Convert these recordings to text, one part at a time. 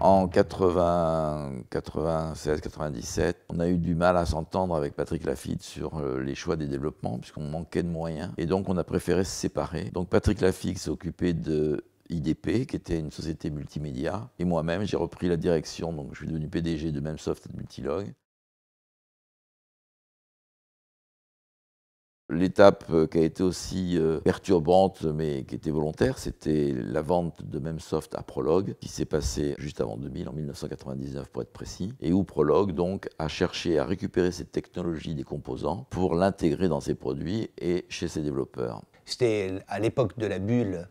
En 96-97, on a eu du mal à s'entendre avec Patrick Lafitte sur les choix des développements, puisqu'on manquait de moyens. Et donc, on a préféré se séparer. Donc, Patrick Lafitte s'est occupé de IDP, qui était une société multimédia. Et moi-même, j'ai repris la direction. Donc, je suis devenu PDG de Memsoft et de Multilog. L'étape qui a été aussi perturbante, mais qui était volontaire, c'était la vente de Memsoft à Prolog, qui s'est passée juste avant 2000, en 1999 pour être précis, et où Prolog donc a cherché à récupérer cette technologie des composants pour l'intégrer dans ses produits et chez ses développeurs. C'était à l'époque de la bulle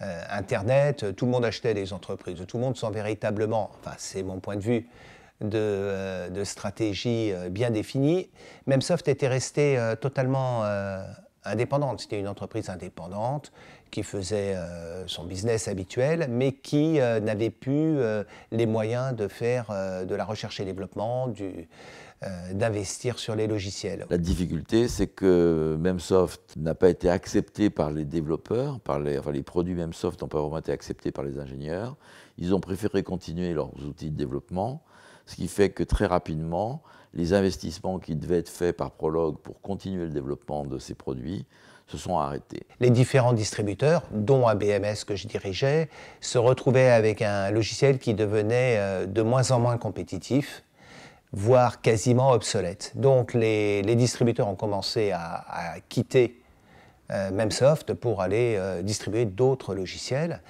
Internet, tout le monde achetait des entreprises, tout le monde sans véritablement, enfin c'est mon point de vue, de stratégie bien définie. Memsoft était restée totalement indépendante. C'était une entreprise indépendante qui faisait son business habituel, mais qui n'avait plus les moyens de faire de la recherche et développement, d'investir sur les logiciels. La difficulté, c'est que Memsoft n'a pas été accepté par les développeurs, les produits Memsoft n'ont pas vraiment été acceptés par les ingénieurs. Ils ont préféré continuer leurs outils de développement, ce qui fait que très rapidement, les investissements qui devaient être faits par Prolog pour continuer le développement de ces produits se sont arrêtés. Les différents distributeurs, dont ABMS que je dirigeais, se retrouvaient avec un logiciel qui devenait de moins en moins compétitif, voire quasiment obsolète. Donc les distributeurs ont commencé à quitter Memsoft pour aller distribuer d'autres logiciels.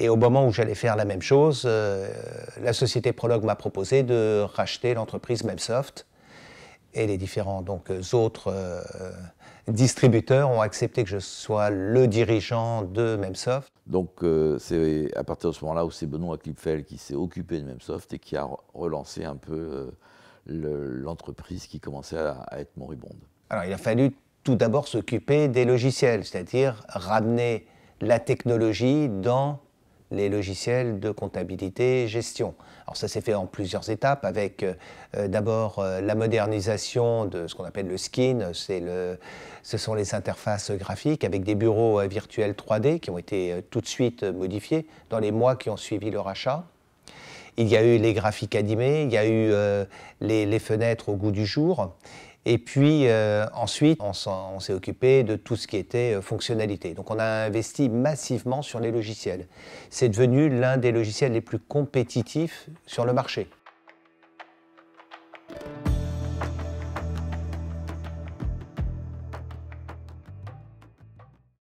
Et au moment où j'allais faire la même chose, la société Prolog m'a proposé de racheter l'entreprise Memsoft. Et les différents autres distributeurs ont accepté que je sois le dirigeant de Memsoft. Donc c'est à partir de ce moment-là où c'est Benoît Klipfel qui s'est occupé de Memsoft et qui a relancé un peu l'entreprise qui commençait à être moribonde. Alors il a fallu tout d'abord s'occuper des logiciels, c'est-à-dire ramener la technologie dans les logiciels de comptabilité et gestion. Alors ça s'est fait en plusieurs étapes avec d'abord la modernisation de ce qu'on appelle le skin, ce sont les interfaces graphiques avec des bureaux virtuels 3D qui ont été tout de suite modifiés dans les mois qui ont suivi le rachat. Il y a eu les graphiques animés, il y a eu les fenêtres au goût du jour. Et puis ensuite, on s'est occupé de tout ce qui était fonctionnalité. Donc on a investi massivement sur les logiciels. C'est devenu l'un des logiciels les plus compétitifs sur le marché.